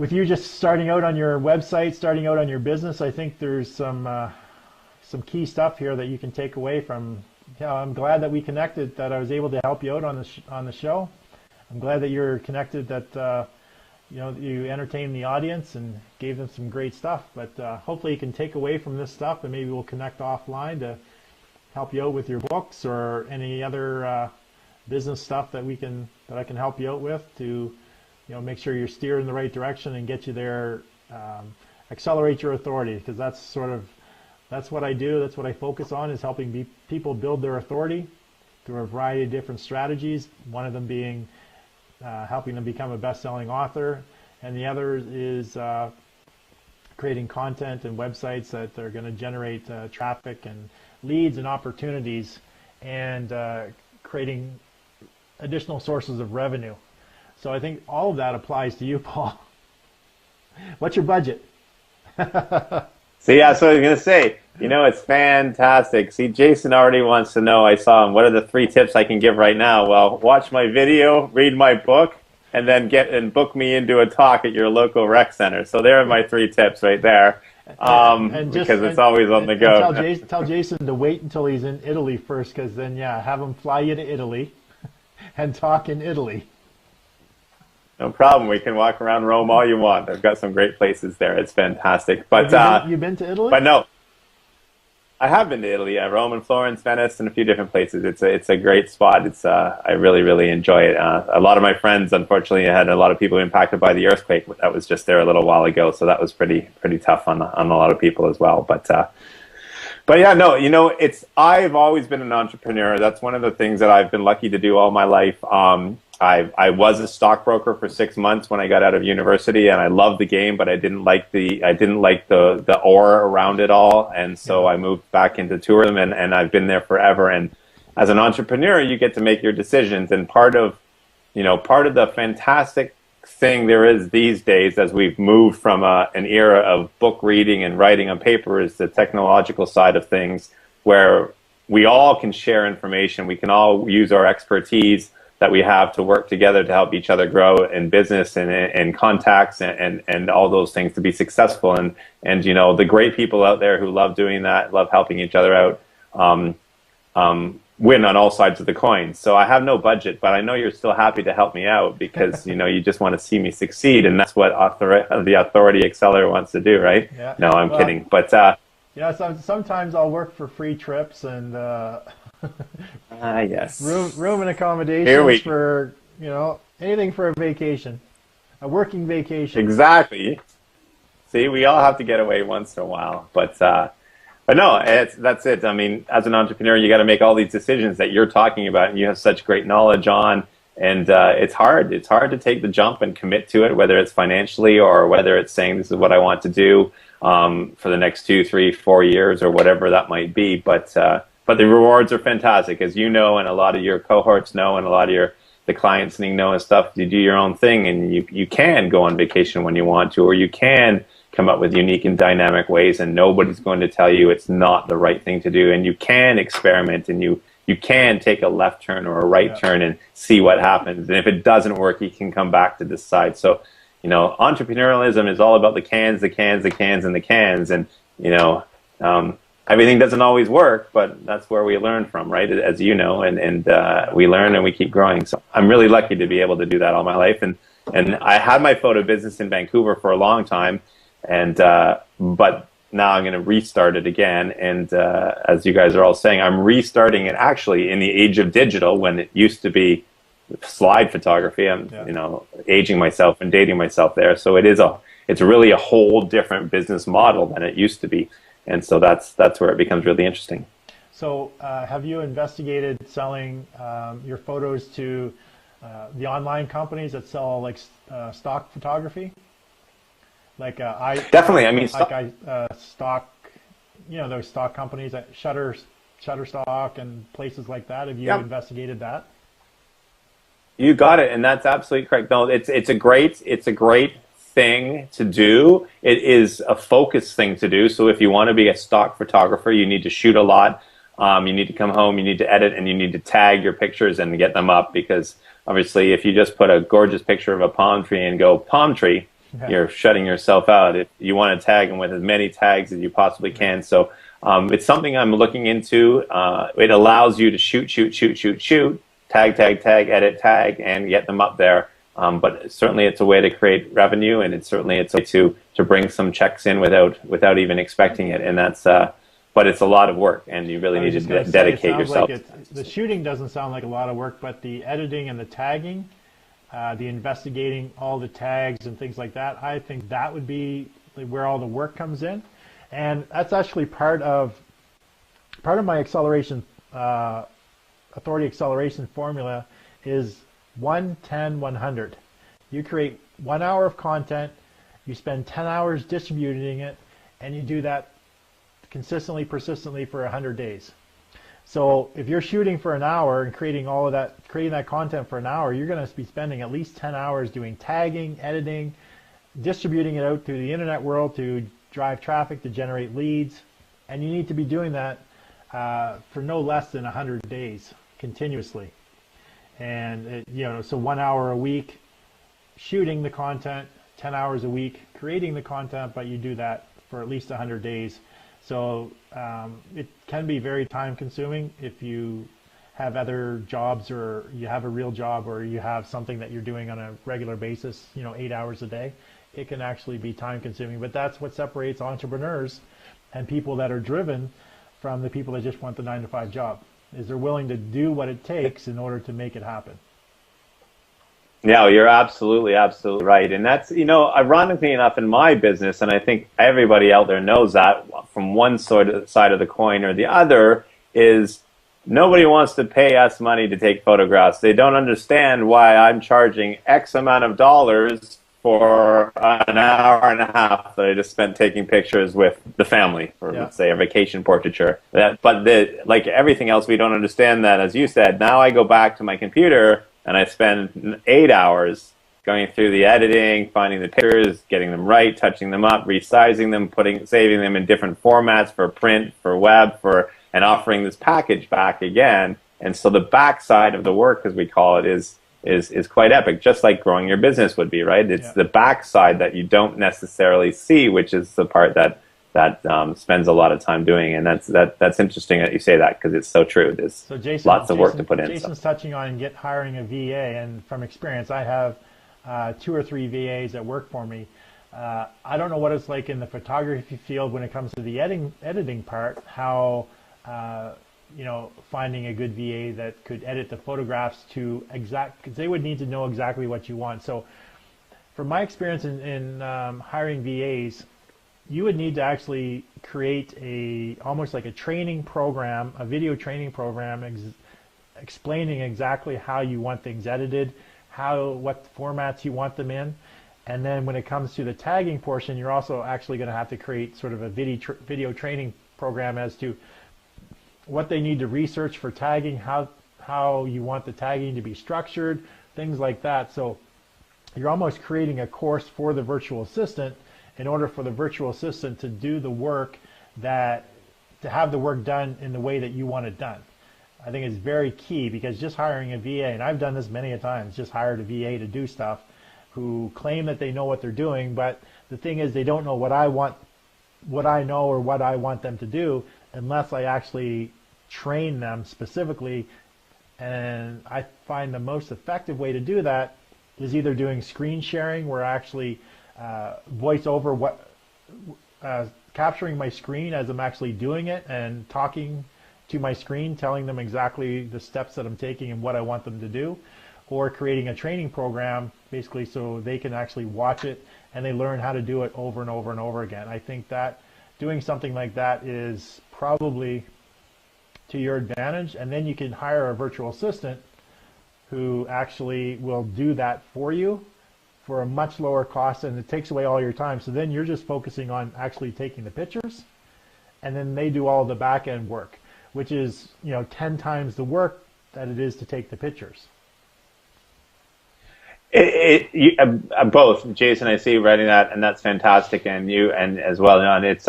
with you just starting out on your website, starting out on your business, I think there's some key stuff here that you can take away from. I'm glad that we connected, that I was able to help you out on the show. I'm glad that you're connected, that you entertained the audience and gave them some great stuff. But hopefully you can take away from this stuff, and maybe we'll connect offline to help you out with your books or any other business stuff that I can help you out with to make sure you're steered in the right direction and get you there, accelerate your authority, because that's what I do. That's what I focus on, is helping people build their authority through a variety of different strategies. One of them being helping them become a best-selling author, and the other is creating content and websites that are going to generate traffic and leads and opportunities, and creating additional sources of revenue. So I think all of that applies to you, Paul. What's your budget? So yeah, so I was going to say, it's fantastic. See, Jason already wants to know, I saw him, what are the 3 tips I can give right now? Well, watch my video, read my book, and then book me into a talk at your local rec center. So there are my 3 tips right there, because it's always on the go. Tell Jason to wait until he's in Italy first, because then, have him fly you to Italy and talk in Italy. No problem. We can walk around Rome all you want. I've got some great places there. It's fantastic. But you've been to Italy? But no, I have been to Italy. Yeah, Rome and Florence, Venice, and a few different places. It's a great spot. I really, really enjoy it. A lot of my friends, unfortunately, had a lot of people impacted by the earthquake that was just there a little while ago. So that was pretty tough on a lot of people as well. But yeah, no, I've always been an entrepreneur. That's one of the things that I've been lucky to do all my life. I was a stockbroker for 6 months when I got out of university, and I loved the game, but I didn't like the aura around it all, and so I moved back into tourism, and I've been there forever. And as an entrepreneur, you get to make your decisions, and part of the fantastic thing there is these days, as we've moved from an era of book reading and writing on paper, is the technological side of things, where we all can share information. We can all use our expertise that we have to work together to help each other grow in business and contacts and all those things to be successful. And the great people out there who love doing that, love helping each other out, win on all sides of the coin. So I have no budget, but I know you're still happy to help me out, because you just want to see me succeed, and that's what the Authority Accelerator wants to do, right? Yeah. No, I'm kidding. But sometimes I'll work for free trips and yes, room and accommodations for anything for a vacation, a working vacation. Exactly. See, we all have to get away once in a while, but no, that's it. I mean, as an entrepreneur, you got to make all these decisions that you're talking about, and you have such great knowledge on. And it's hard. It's hard to take the jump and commit to it, whether it's financially or whether it's saying this is what I want to do for the next 2, 3, 4 years or whatever that might be. But the rewards are fantastic, as you know, and a lot of your cohorts know, and a lot of the clients know and stuff. You do your own thing, and you can go on vacation when you want to, or you can come up with unique and dynamic ways, and nobody's going to tell you it's not the right thing to do. And you can experiment, and you can take a left turn or a right turn and see what happens. And if it doesn't work, you can come back to this side. So, entrepreneurialism is all about the cans, the cans, the cans, and the cans. And, everything doesn't always work, but that's where we learn from, right? As you know, and we learn and we keep growing. So I'm really lucky to be able to do that all my life. And I had my photo business in Vancouver for a long time, and but now I'm going to restart it again. And as you guys are all saying, I'm restarting it actually in the age of digital, when it used to be slide photography. I'm aging myself and dating myself there. So it's really a whole different business model than it used to be. And so that's where it becomes really interesting. So have you investigated selling your photos to the online companies that sell like stock photography? Like definitely. I mean, stock, those stock companies that Shutterstock and places like that. Have you investigated that? You got it, and that's absolutely correct. No, it's a great thing to do. It is a focused thing to do. So if you want to be a stock photographer, you need to shoot a lot. You need to come home, you need to edit, and you need to tag your pictures and get them up, because obviously if you just put a gorgeous picture of a palm tree and go palm tree, you're shutting yourself out. If you want to tag them with as many tags as you possibly can. So it's something I'm looking into. It allows you to shoot, tag, edit, tag, and get them up there. But certainly it's a way to create revenue, and it's a way to bring some checks in without even expecting it. And that's but it's a lot of work, and you really need to dedicate yourself. The shooting doesn't sound like a lot of work, but the editing and the tagging, the investigating all the tags and things like that, I think that would be where all the work comes in. And that's actually part of my acceleration authority acceleration formula is 1-10-100. You create 1 hour of content, you spend 10 hours distributing it, and you do that consistently, persistently for 100 days. So if you're shooting for an hour and creating that content for an hour, you're going to be spending at least 10 hours doing tagging, editing, distributing it out to the internet world to drive traffic, to generate leads, and you need to be doing that for no less than 100 days continuously. And so 1 hour a week shooting the content, 10 hours a week creating the content, but you do that for at least 100 days. So it can be very time consuming if you have other jobs, or you have a real job, or you have something that you're doing on a regular basis, 8 hours a day. It can actually be time consuming, but that's what separates entrepreneurs and people that are driven from the people that just want the 9-to-5 job, is they're willing to do what it takes in order to make it happen. No, you're absolutely right. And that's, ironically enough, in my business, and I think everybody out there knows that from one side of the coin or the other, is nobody wants to pay us money to take photographs. They don't understand why I'm charging X amount of dollars for an hour and a half that I just spent taking pictures with the family, or let's say a vacation portraiture. But like everything else, we don't understand that, as you said. Now I go back to my computer and I spend 8 hours going through the editing, finding the pictures, getting them right, touching them up, resizing them, saving them in different formats for print, for web, and offering this package back again. And so the backside of the work, as we call it, is quite epic, just like growing your business would be, right? It's the backside that you don't necessarily see, which is the part that spends a lot of time doing. And that's interesting that you say that, because it's so true. There's lots of work to put in. Jason's touching on hiring a VA, and from experience, I have 2 or 3 VAs that work for me. I don't know what it's like in the photography field when it comes to the editing part, how finding a good VA that could edit the photographs to because they would need to know exactly what you want. So from my experience in hiring VAs, you would need to actually create almost like a training program, a video training program explaining exactly how you want things edited, what formats you want them in. And then when it comes to the tagging portion, you're also actually going to have to create sort of a video training program as to what they need to research for tagging, how you want the tagging to be structured, things like that. So you're almost creating a course for the virtual assistant in order for the virtual assistant to do the work, to have the work done in the way that you want it done. I think it's very key, because just hiring a VA, and I've done this many a times, just hired a VA to do stuff, who claim that they know what they're doing, but the thing is they don't know what I know or what I want them to do unless I actually train them specifically. And I find the most effective way to do that is either doing screen sharing, where I actually voice over capturing my screen as I'm actually doing it and talking to my screen, telling them exactly the steps that I'm taking and what I want them to do, or creating a training program basically so they can actually watch it and they learn how to do it over and over and over again. I think that doing something like that is probably to your advantage, and then you can hire a virtual assistant who actually will do that for you for a much lower cost, and it takes away all your time. So then you're just focusing on actually taking the pictures, and then they do all the back end work, which is 10 times the work that it is to take the pictures. Both, Jason, I see you writing that, and that's fantastic, and you and as well, John. It's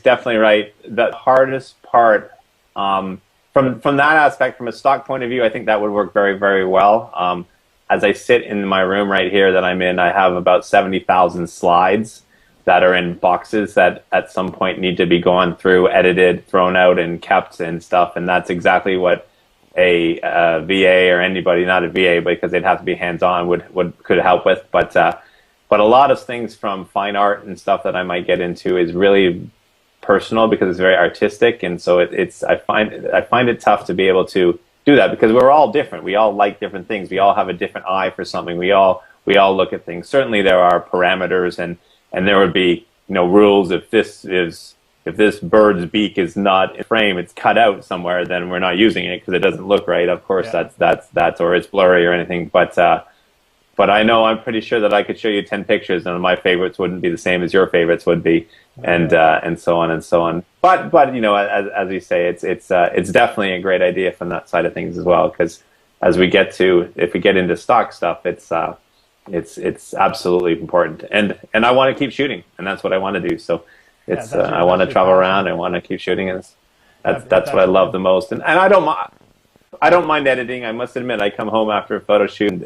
definitely right. The hardest part, from that aspect, from a stock point of view, I think that would work very, very well. as I sit in my room right here that I'm in, I have about 70,000 slides that are in boxes that at some point need to be gone through, edited, thrown out, and kept and stuff. And that's exactly what a VA or anybody, not a VA, because they'd have to be hands-on, could help with. But a lot of things from fine art and stuff that I might get into is really personal because it's very artistic, and so I find it tough to be able to do that because we're all different. We all like different things. We all have a different eye for something. We all look at things. Certainly, there are parameters and there would be rules. If this bird's beak is not in frame, it's cut out somewhere, then we're not using it because it doesn't look right. Of course, that's or it's blurry or anything. But I know I'm pretty sure that I could show you 10 pictures and my favorites wouldn't be the same as your favorites would be, and so on and so on. But as we say, it's definitely a great idea from that side of things as well, because if we get into stock stuff, it's absolutely important, and I want to keep shooting, and that's what I want to do. So I want to travel around, I want to keep shooting, and that's what I love the most, and I don't mind editing. I must admit, I come home after a photo shoot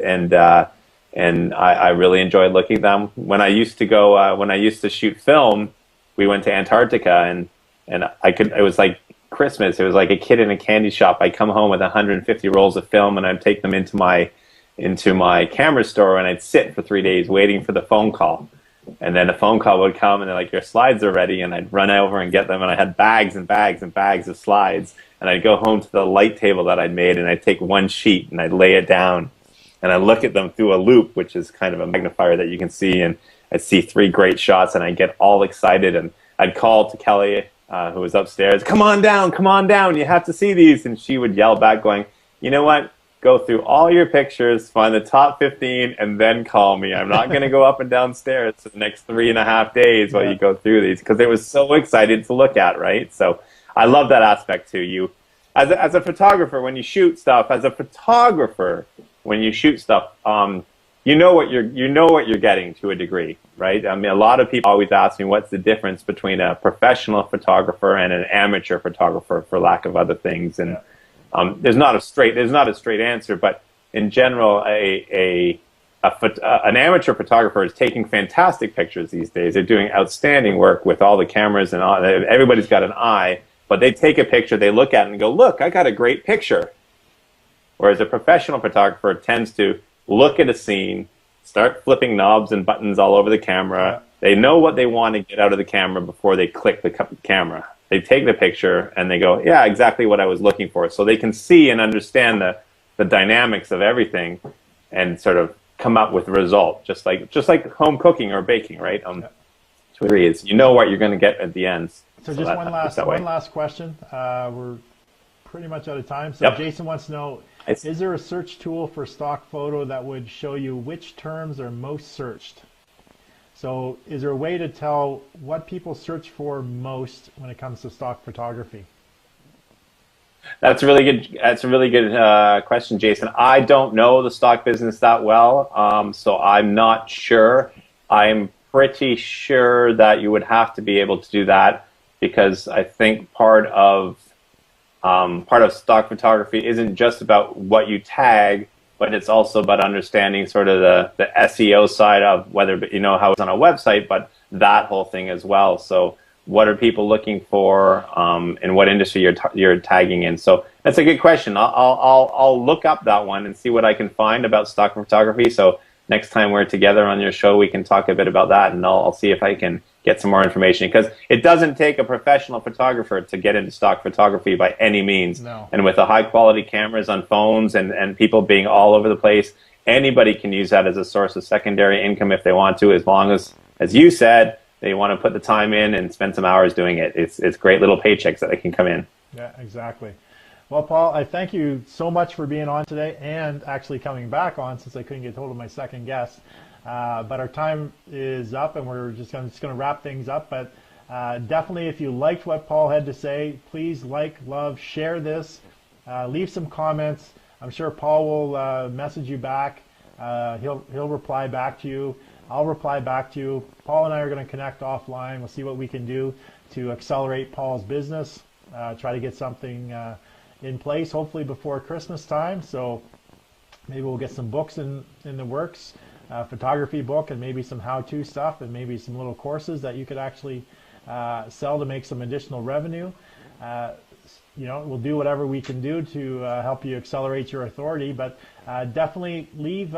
and I really enjoyed looking at them. When I used to shoot film, we went to Antarctica, and it was like Christmas. It was like a kid in a candy shop. I'd come home with 150 rolls of film, and I'd take them into my camera store, and I'd sit for 3 days waiting for the phone call. And then a phone call would come, and they're like, your slides are ready, and I'd run over and get them, and I had bags and bags and bags of slides, and I'd go home to the light table that I'd made, and I'd take one sheet, and I'd lay it down, and I look at them through a loop, which is kind of a magnifier that you can see, and I'd see 3 great shots, and I'd get all excited, and I'd call to Kelly, who was upstairs, come on down, you have to see these, and she would yell back going, you know what, go through all your pictures, find the top 15, and then call me. I'm not going to go up and down stairs for the next 3.5 days while you go through these, because it was so excited to look at, right? So I love that aspect too. You, as a photographer, when you shoot stuff, you know what you're getting to a degree, right? I mean, a lot of people always ask me what's the difference between a professional photographer and an amateur photographer, for lack of other things, and there's not a straight answer, but in general, an amateur photographer is taking fantastic pictures these days. They're doing outstanding work with all the cameras and all. Everybody's got an eye, but they take a picture, they look at it and go, look, I got a great picture. Whereas a professional photographer tends to look at a scene, start flipping knobs and buttons all over the camera. They know what they want to get out of the camera before they click the camera. They take the picture and they go, yeah, exactly what I was looking for. So they can see and understand the dynamics of everything and sort of come up with a result, just like home cooking or baking, right? Is you know what you're going to get at the end. So just one last question. We're pretty much out of time. So Jason wants to know, is there a search tool for stock photo that would show you which terms are most searched? So is there a way to tell what people search for most when it comes to stock photography? That's a really good question, Jason. I don't know the stock business that well, so I'm not sure. I'm pretty sure that you would have to be able to do that, because I think part of stock photography isn't just about what you tag, but it's also about understanding sort of the SEO side of whether, how it's on a website, but that whole thing as well. So what are people looking for, in what industry you're tagging in? So that's a good question. I'll look up that one and see what I can find about stock photography. So next time we're together on your show, we can talk a bit about that, and I'll see if I can get some more information, because it doesn't take a professional photographer to get into stock photography by any means. No. And with the high quality cameras on phones and people being all over the place, anybody can use that as a source of secondary income if they want to, as long as you said, they want to put the time in and spend some hours doing it. It's great little paychecks that they can come in. Yeah, exactly. Well, Paul, I thank you so much for being on today and actually coming back on, since I couldn't get hold of my second guest. But our time is up, and we're just going to wrap things up. But definitely, if you liked what Paul had to say, please like, love, share this, leave some comments. I'm sure Paul will message you back. He'll reply back to you. I'll reply back to you. Paul and I are going to connect offline. We'll see what we can do to accelerate Paul's business. Try to get something in place, hopefully before Christmas time. So Maybe we'll get some books in the works, photography book, and maybe some how-to stuff, and maybe some little courses that you could actually sell to make some additional revenue. We'll do whatever we can do to help you accelerate your authority, but definitely leave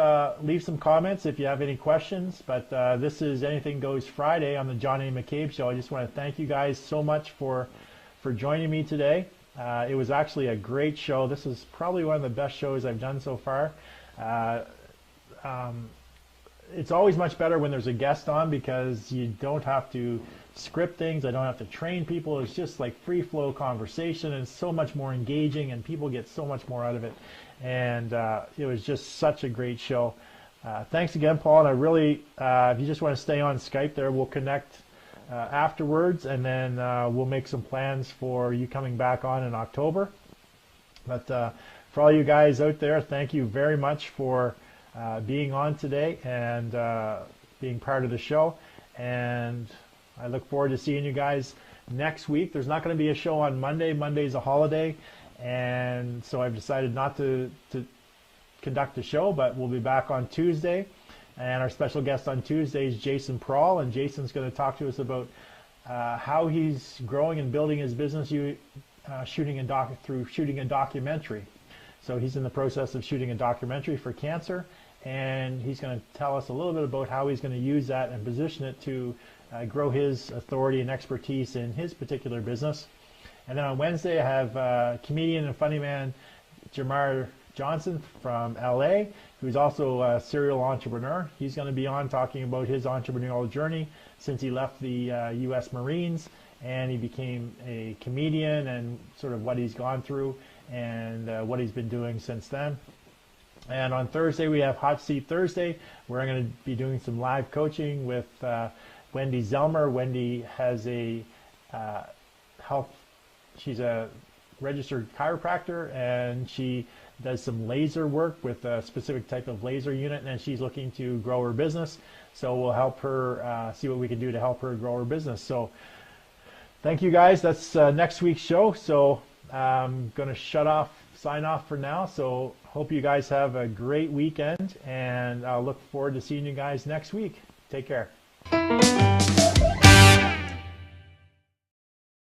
some comments if you have any questions. But this is Anything Goes Friday on the John A. McCabe Show. I just want to thank you guys so much for joining me today. It was actually a great show. This is probably one of the best shows I've done so far. It's always much better when there's a guest on because you don't have to script things. I don't have to train people. It's just like free flow conversation, and it's so much more engaging, and people get so much more out of it. And it was just such a great show. Thanks again, Paul. And I really, if you just want to stay on Skype there, we'll connect afterwards, and then we'll make some plans for you coming back on in October. But for all you guys out there, thank you very much for being on today and being part of the show. And I look forward to seeing you guys next week. There's not going to be a show on Monday. Monday's a holiday, and so I've decided not to conduct a show, but we'll be back on Tuesday. And our special guest on Tuesday is Jason Prawl, and Jason's going to talk to us about how he's growing and building his business shooting a documentary. So he's in the process of shooting a documentary for cancer, and he's going to tell us a little bit about how he's going to use that and position it to grow his authority and expertise in his particular business. And then on Wednesday, I have comedian and funny man Jamar Johnson from LA, who's also a serial entrepreneur. He's going to be on talking about his entrepreneurial journey since he left the U.S. Marines and he became a comedian, and sort of what he's gone through and what he's been doing since then. And on Thursday, we have Hot Seat Thursday, where I'm going to be doing some live coaching with Wendy Zelmer. Wendy has a she's a registered chiropractor, and she does some laser work with a specific type of laser unit, and she's looking to grow her business. So we'll help her see what we can do to help her grow her business. So thank you guys. That's next week's show. So I'm going to sign off for now. So hope you guys have a great weekend, and I'll look forward to seeing you guys next week. Take care.